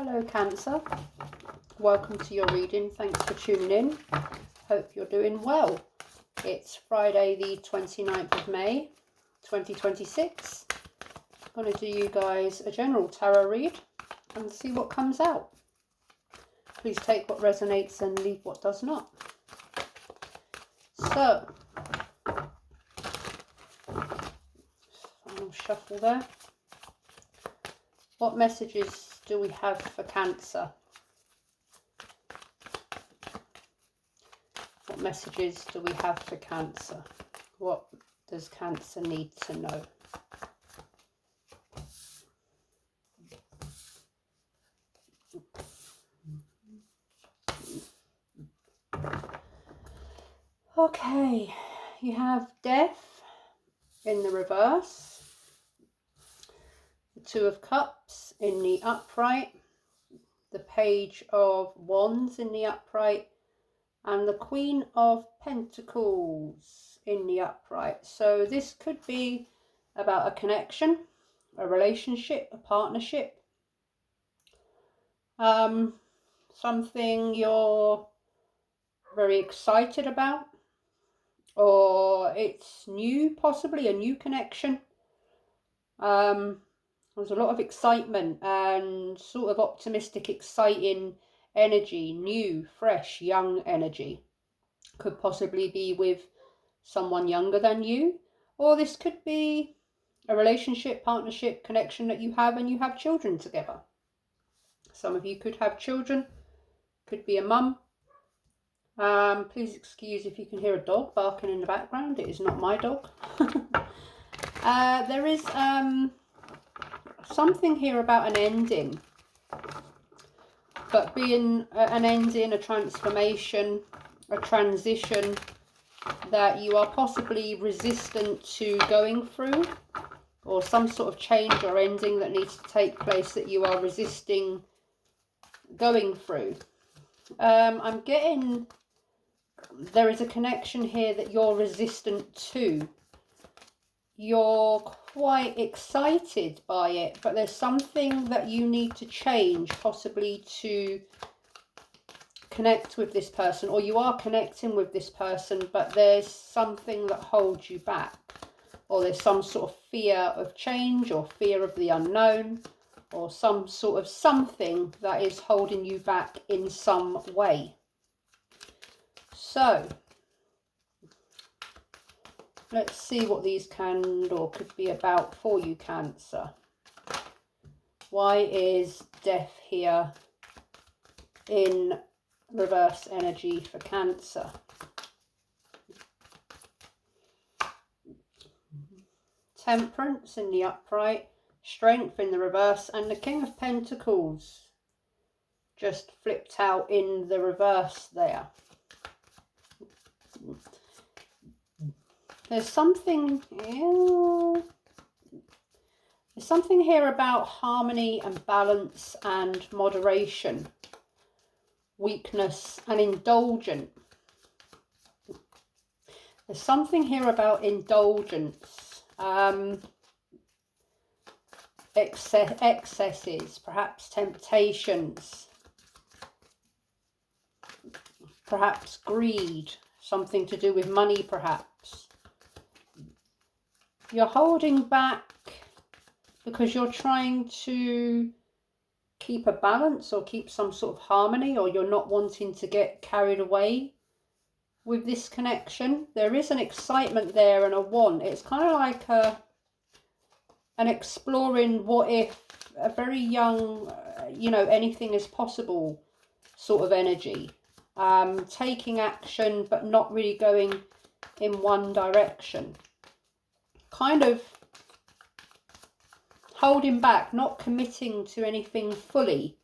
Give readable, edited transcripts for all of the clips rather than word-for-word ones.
Hello Cancer, welcome to your reading. Thanks for tuning in. Hope you're doing well. It's Friday the 29th of May 2026. I'm going to do you guys a general tarot read and see what comes out. Please take what resonates and leave what does not. So, final shuffle there. What messages do we have for Cancer? What messages do we have for Cancer? What does Cancer need to know? Okay, you have Death in the reverse, the Two of Cups in the upright, the Page of Wands in the upright, and the Queen of Pentacles in the upright. So this could be about a connection, a relationship, a partnership, something you're very excited about, or it's new, possibly a new connection. There's a lot of excitement and sort of optimistic, exciting energy, new, fresh, young energy. Could possibly be with someone younger than you, or this could be a relationship, partnership, connection that you have and you have children together. Some of you could have children, could be a mum. Please excuse if you can hear a dog barking in the background. It is not my dog. There is something here about an ending, but being an ending, a transformation, a transition that you are possibly resistant to going through, or some sort of change or ending that needs to take place that you are resisting going through. I'm getting there is a connection here that you're resistant to. You're quite excited by it, but there's something that you need to change, possibly to connect with this person, or you are connecting with this person, but there's something that holds you back, or there's some sort of fear of change or fear of the unknown, or some sort of something that is holding you back in some way. So let's see what these can or could be about for you, Cancer. Why is Death here in reverse energy for Cancer? Temperance in the upright, Strength in the reverse, and the King of Pentacles just flipped out in the reverse there. There's something here about harmony and balance and moderation, weakness and indulgence. There's something here about indulgence, excesses, perhaps temptations, perhaps greed, something to do with money perhaps. You're holding back because you're trying to keep a balance or keep some sort of harmony, or you're not wanting to get carried away with this connection. There is an excitement there and a want. It's kind of like an exploring what if, a very young, anything is possible sort of energy. Taking action but not really going in one direction. Kind of holding back, not committing to anything fully,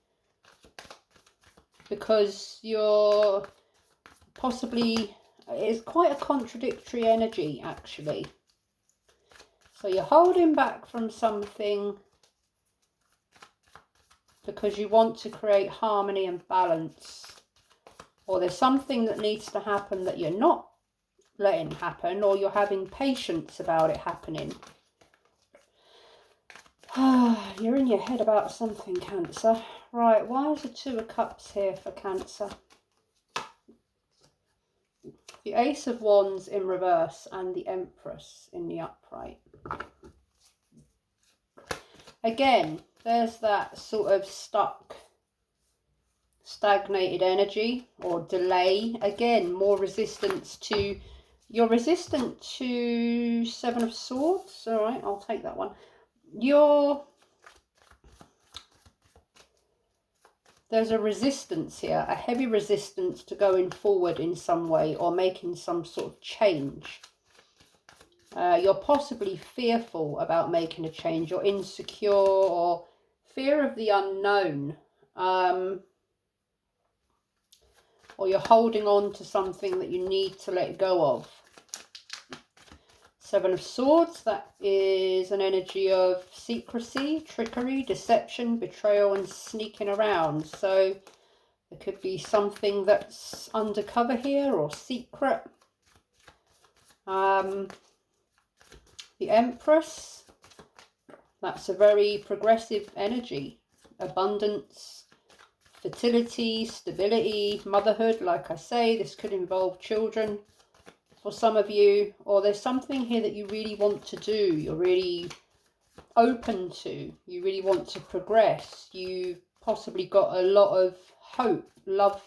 because you're possibly, it's quite a contradictory energy actually. So you're holding back from something because you want to create harmony and balance, or there's something that needs to happen that you're not letting happen, or you're having patience about it happening. You're in your head about something, Cancer. Right, why is the Two of Cups here for Cancer? The Ace of Wands in reverse and the Empress in the upright. Again, there's that sort of stagnated energy or delay. Again, more resistance to... You're resistant to Seven of Swords. All right, I'll take that one. There's a resistance here, a heavy resistance to going forward in some way or making some sort of change. You're possibly fearful about making a change. You're insecure or fear of the unknown. Or you're holding on to something that you need to let go of. Seven of Swords, that is an energy of secrecy, trickery, deception, betrayal and sneaking around. So there could be something that's undercover here or secret. The Empress, that's a very progressive energy. Abundance, fertility, stability, motherhood. Like I say, this could involve children for some of you, or there's something here that you really want to do, you're really open to, you really want to progress, you've possibly got a lot of hope, love,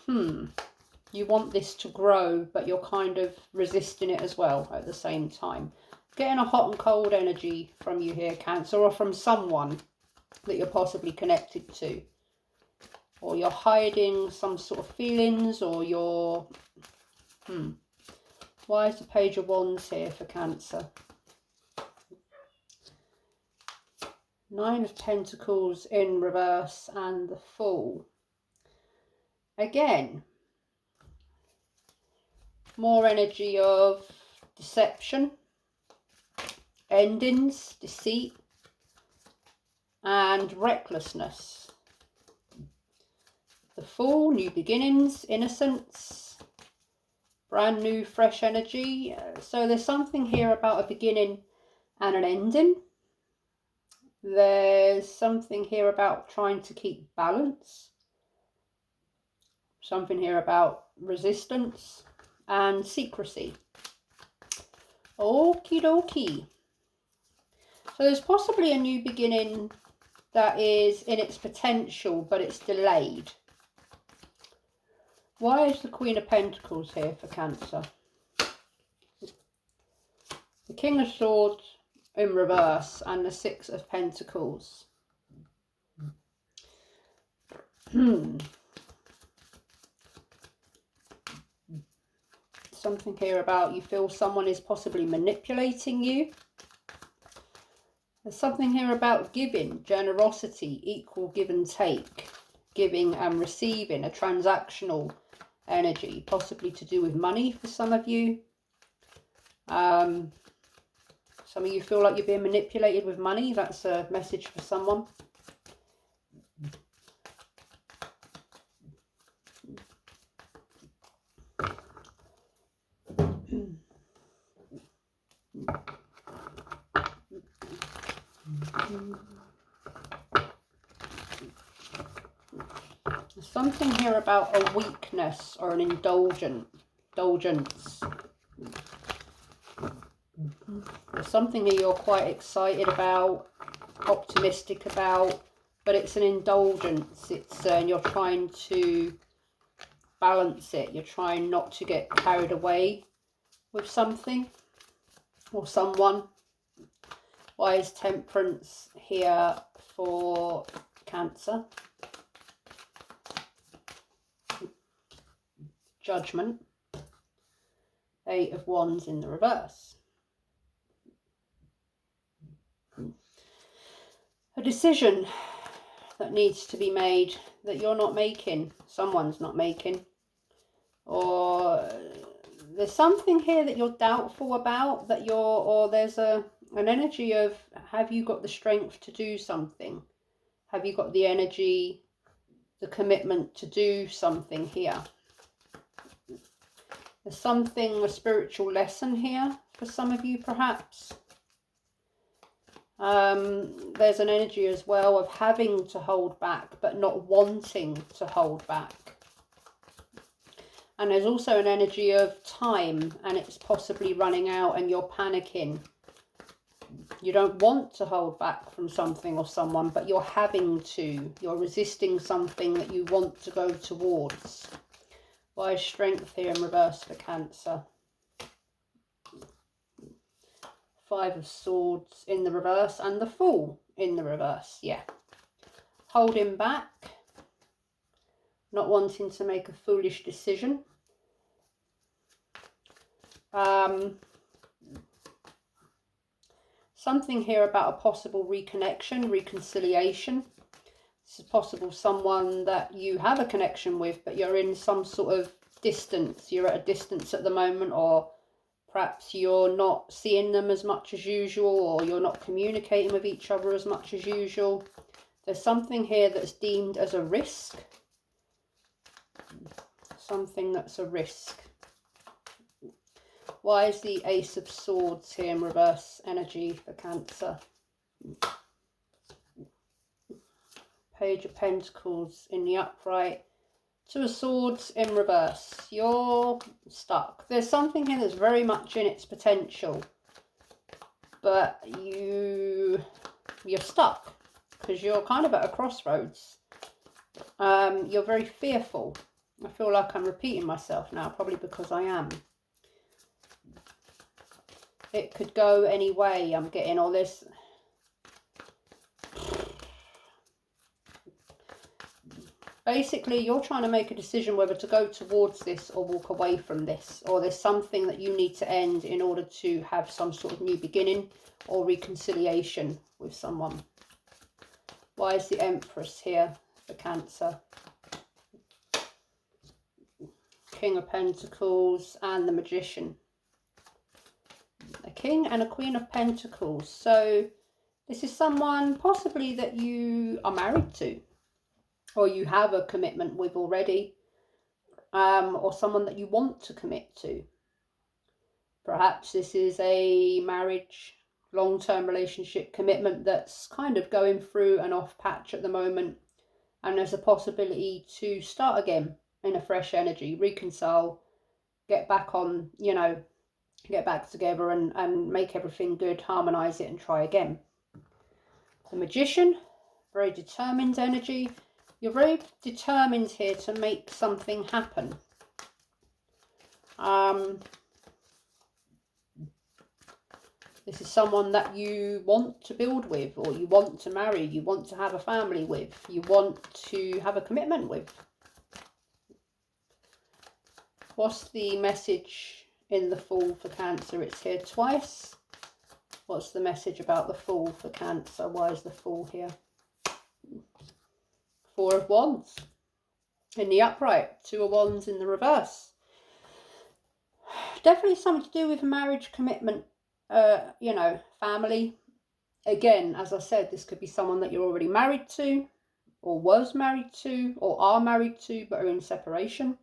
you want this to grow, but you're kind of resisting it as well at the same time. Getting a hot and cold energy from you here, Cancer, or from someone that you're possibly connected to. Or you're hiding some sort of feelings, or you're... Why is the Page of Wands here for Cancer? Nine of Pentacles in reverse and the Fool. Again, more energy of deception, endings, deceit, and recklessness. The Fool, new beginnings, innocence, brand new, fresh energy. So there's something here about a beginning and an ending. There's something here about trying to keep balance. Something here about resistance and secrecy. Okie dokie. So there's possibly a new beginning that is in its potential, but it's delayed. Why is the Queen of Pentacles here for Cancer? The King of Swords in reverse and the Six of Pentacles. Something here about you feel someone is possibly manipulating you. There's something here about giving, generosity, equal give and take, giving and receiving, a transactional energy, possibly to do with money for some of you. Some of you feel like you're being manipulated with money. That's a message for someone. There's something here about a weakness or an indulgence. There's something that you're quite excited about, optimistic about, but it's an indulgence. It's and you're trying to balance it. You're trying not to get carried away with something or someone. Why is Temperance here for Cancer? Judgment. Eight of Wands in the reverse. A decision that needs to be made that you're not making, someone's not making, or there's something here that you're doubtful about, that or there's an energy of, have you got the strength to do something? Have you got the energy, the commitment to do something here? There's something, a spiritual lesson here for some of you perhaps. There's an energy as well of having to hold back but not wanting to hold back. And there's also an energy of time, and it's possibly running out and you're panicking. You don't want to hold back from something or someone, but you're having to. You're resisting something that you want to go towards. Why is strength here in reverse for Cancer? Five of Swords in the reverse and the Fool in the reverse. Yeah. Holding back. Not wanting to make a foolish decision. Something here about a possible reconnection, reconciliation. This is possible someone that you have a connection with, but you're in some sort of distance. You're at a distance at the moment, or perhaps you're not seeing them as much as usual, or you're not communicating with each other as much as usual. There's something here that's deemed as a risk. Something that's a risk. Why is the Ace of Swords here in reverse energy for Cancer? Page of Pentacles in the upright. Two of Swords in reverse. You're stuck. There's something here that's very much in its potential, but you're stuck because you're kind of at a crossroads. You're very fearful. I feel like I'm repeating myself now, probably because I am. It could go any way, I'm getting all this. Basically, you're trying to make a decision whether to go towards this or walk away from this. Or there's something that you need to end in order to have some sort of new beginning or reconciliation with someone. Why is the Empress here for Cancer? King of Pentacles and the Magician. A King and a Queen of Pentacles. So this is someone possibly that you are married to, or you have a commitment with already, or someone that you want to commit to. Perhaps this is a marriage, long-term relationship commitment that's kind of going through an off patch at the moment, and there's a possibility to start again in a fresh energy, reconcile, get back on, you know, get back together and make everything good, harmonize it and try again. The Magician, very determined energy. You're very determined here to make something happen. This is someone that you want to build with, or you want to marry, you want to have a family with, you want to have a commitment with. What's the message in the Fool for Cancer? It's here twice. What's the message about the Fool for Cancer? Why is the Fool here? Four of Wands in the upright, Two of Wands in the reverse. Definitely something to do with marriage, commitment, you know, family. Again, as I said, this could be someone that you're already married to, or was married to, or are married to, but are in separation.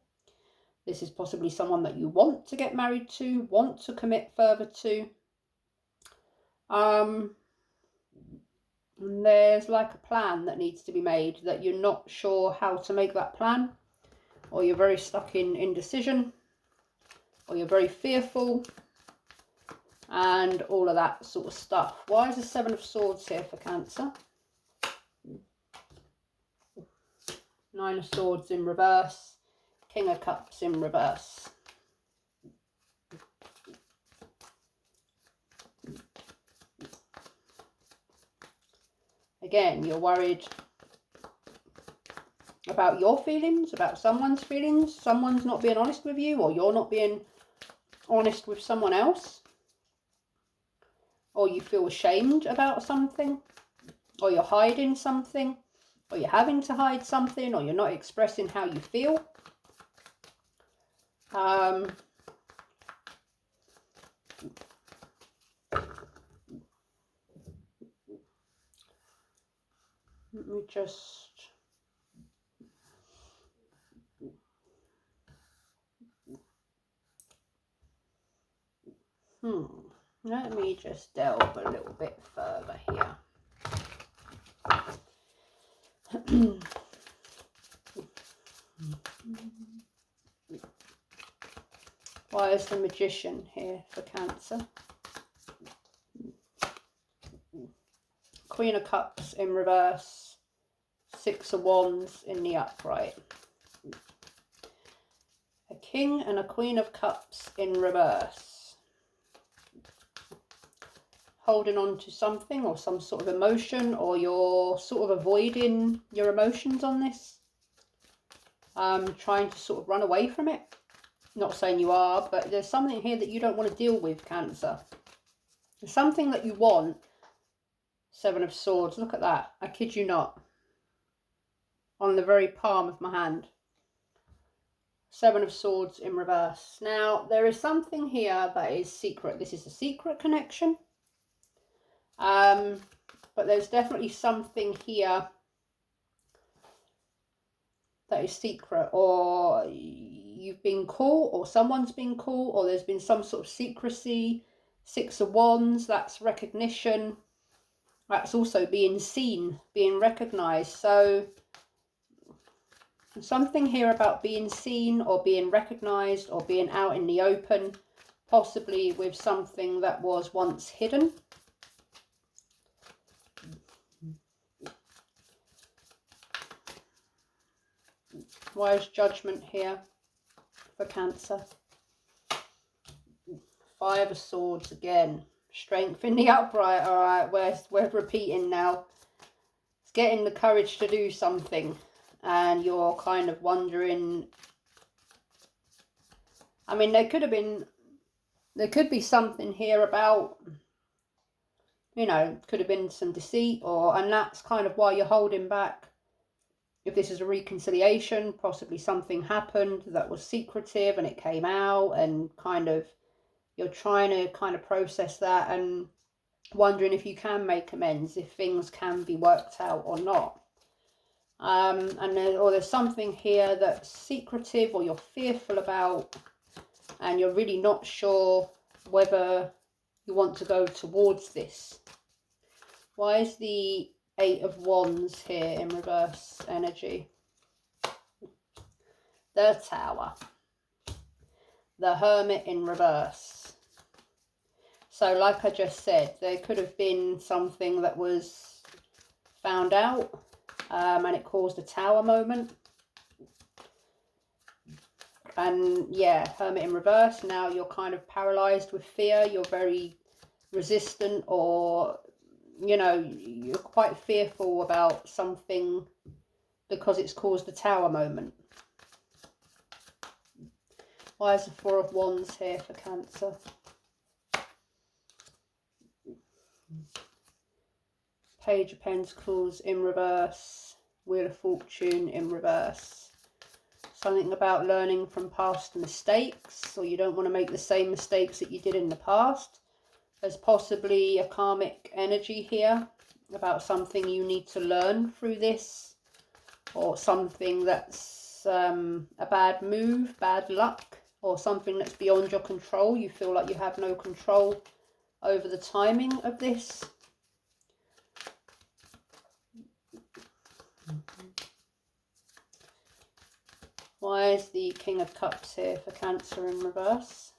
This is possibly someone that you want to get married to, want to commit further to. And there's like a plan that needs to be made that you're not sure how to make that plan, or you're very stuck in indecision, or you're very fearful, and all of that sort of stuff. Why is the Seven of Swords here for Cancer? Nine of Swords in reverse. King of Cups in reverse. Again, you're worried about your feelings, about someone's feelings. Someone's not being honest with you, or you're not being honest with someone else. Or you feel ashamed about something, or you're hiding something, or you're having to hide something, or you're not expressing how you feel. Let me just... Let me just delve a little bit further here. Why is the Magician here for Cancer? Queen of Cups in reverse. Six of Wands in the upright. A King and a Queen of Cups in reverse. Holding on to something or some sort of emotion, or you're sort of avoiding your emotions on this. Trying to sort of run away from it. Not saying you are, but there's something here that you don't want to deal with, Cancer. There's something that you want. Seven of Swords. Look at that. I kid you not. On the very palm of my hand. Seven of Swords in reverse. Now, there is something here that is secret. This is a secret connection. But there's definitely something here that is secret, or you've been caught, or someone's been caught, or there's been some sort of secrecy. Six of Wands, that's recognition. That's also being seen, being recognized. So something here about being seen or being recognized or being out in the open, possibly with something that was once hidden. Why is Judgment here for Cancer? Five of Swords again. Strength in the upright. All right, we're repeating now. It's getting the courage to do something, and you're kind of wondering. I mean, there could be something here about, you know, could have been some deceit, and that's kind of why you're holding back. If this is a reconciliation, possibly something happened that was secretive and it came out, and kind of you're trying to kind of process that and wondering if you can make amends, if things can be worked out or not. Or there's something here that's secretive or you're fearful about, and you're really not sure whether you want to go towards this. Why is the Eight of Wands here in reverse energy? The Tower. The Hermit in reverse. So like I just said, there could have been something that was found out, and it caused a Tower moment. And yeah, Hermit in reverse. Now you're kind of paralyzed with fear. You're very resistant, or, you know, you're quite fearful about something because it's caused a Tower moment. Why is the Four of Wands here for Cancer? Page of Pentacles in reverse. Wheel of Fortune in reverse. Something about learning from past mistakes, or you don't want to make the same mistakes that you did in the past. There's possibly a karmic energy here about something you need to learn through this, or something that's a bad move, bad luck, or something that's beyond your control. You feel like you have no control over the timing of this. Why is the King of Cups here for Cancer in reverse?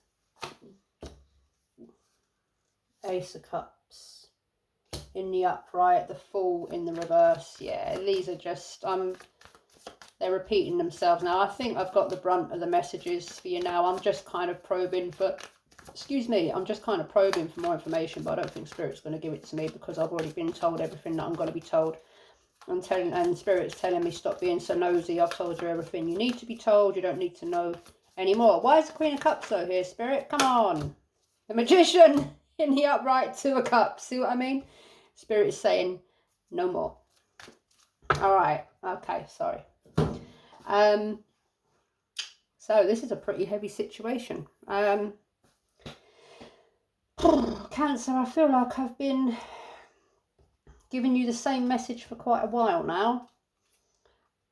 Ace of Cups in the upright, the Fool in the reverse. Yeah, these are just, they're repeating themselves now. I think I've got the brunt of the messages for you now. I'm just kind of probing for, I'm just kind of probing for more information, but I don't think Spirit's going to give it to me because I've already been told everything that I'm going to be told. And Spirit's telling me stop being so nosy. I've told you everything you need to be told. You don't need to know anymore. Why is the Queen of Cups though here, Spirit? Come on. The Magician in the upright, Two of Cups. See what I mean? Spirit is saying no more. All right. Okay. Sorry. So this is a pretty heavy situation. Cancer, I feel like I've been giving you the same message for quite a while now.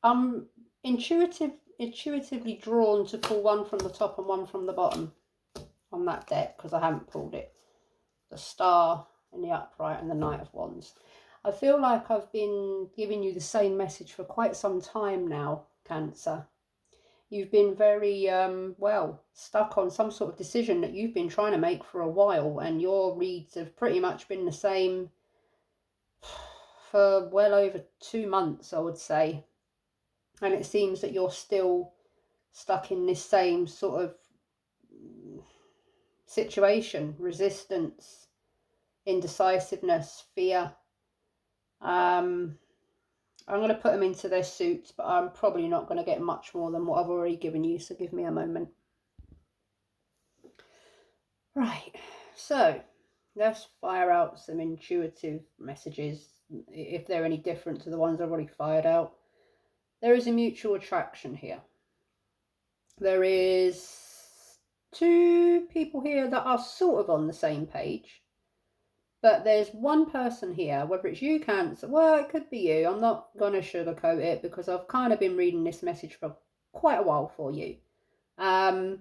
I'm intuitively drawn to pull one from the top and one from the bottom on that deck because I haven't pulled it. the Star in the upright, and the Knight of Wands. I feel like I've been giving you the same message for quite some time now, Cancer. You've been very, well, stuck on some sort of decision that you've been trying to make for a while, and your reads have pretty much been the same for well over 2 months, I would say. And it seems that you're still stuck in this same sort of situation: resistance, indecisiveness, fear. I'm going to put them into their suits, but I'm probably not going to get much more than what I've already given you, so give me a moment. Right, so let's fire out some intuitive messages, if they're any different to the ones I've already fired out. There is a mutual attraction here. There is 2 people here that are sort of on the same page. But there's one person here, whether it's you, Cancer, well, it could be you. I'm not going to sugarcoat it because I've kind of been reading this message for quite a while for you. But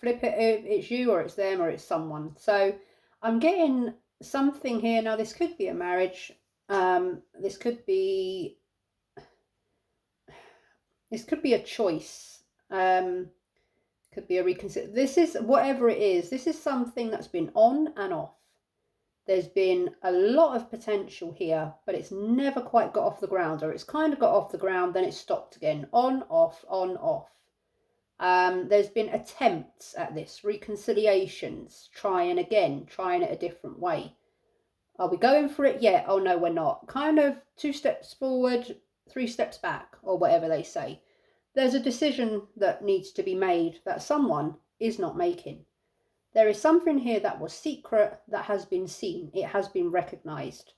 flip it, it's you or it's them or it's someone. So I'm getting something here. Now, this could be a marriage. This could be a choice. Could be a reconsider. This is, whatever it is, this is something that's been on and off. There's been a lot of potential here, but it's never quite got off the ground, or it's kind of got off the ground, then it's stopped again. On, off, on, off. There's been attempts at this, reconciliations, trying again, trying it a different way. Are we going for it yet? Oh no, we're not. Kind of 2 steps forward, 3 steps back, or whatever they say. There's a decision that needs to be made that someone is not making. There is something here that was secret that has been seen. It has been recognized.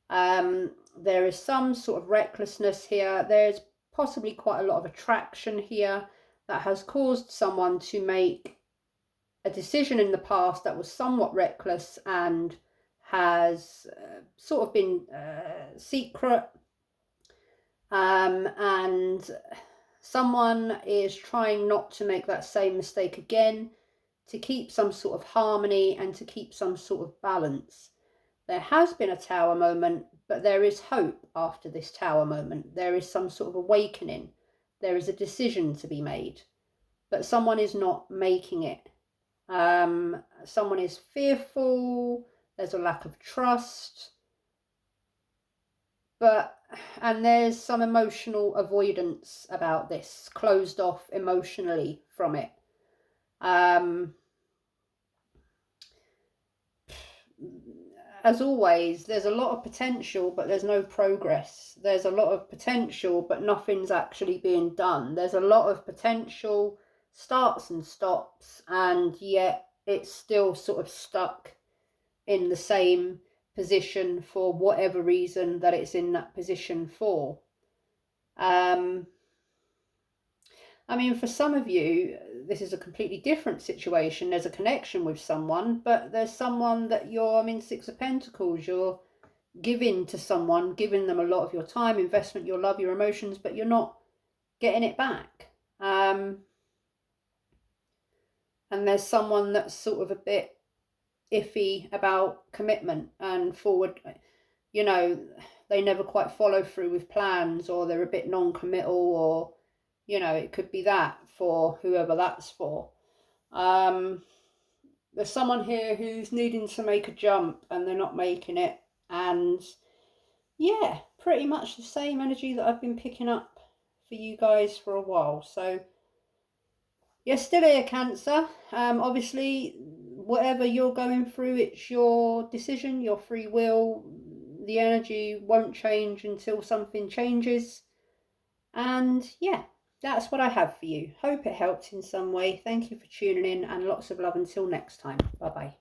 There is some sort of recklessness here. There's possibly quite a lot of attraction here that has caused someone to make a decision in the past that was somewhat reckless and has sort of been secret. And someone is trying not to make that same mistake again, to keep some sort of harmony and to keep some sort of balance. There has been a Tower moment, but there is hope after this Tower moment. There is some sort of awakening. There is a decision to be made, but someone is not making it. Someone is fearful. There's a lack of trust. And there's some emotional avoidance about this, closed off emotionally from it. As always, there's a lot of potential, but there's no progress. There's a lot of potential, but nothing's actually being done. There's a lot of potential, starts and stops, and yet it's still sort of stuck in the same position for whatever reason that it's in that position for. I mean, for some of you, this is a completely different situation. There's a connection with someone, but there's someone that you're, 6 of Pentacles, you're giving to someone, giving them a lot of your time, investment, your love, your emotions, but you're not getting it back. And there's someone that's sort of a bit iffy about commitment and forward, they never quite follow through with plans, or they're a bit non-committal, or it could be that for whoever that's for. There's someone here who's needing to make a jump and they're not making it. And yeah, pretty much the same energy that I've been picking up for you guys for a while. So you're still here, Cancer. Obviously, whatever you're going through, it's your decision, your free will. The energy won't change until something changes. And yeah, that's what I have for you. Hope it helped in some way. Thank you for tuning in, and lots of love until next time. Bye-bye.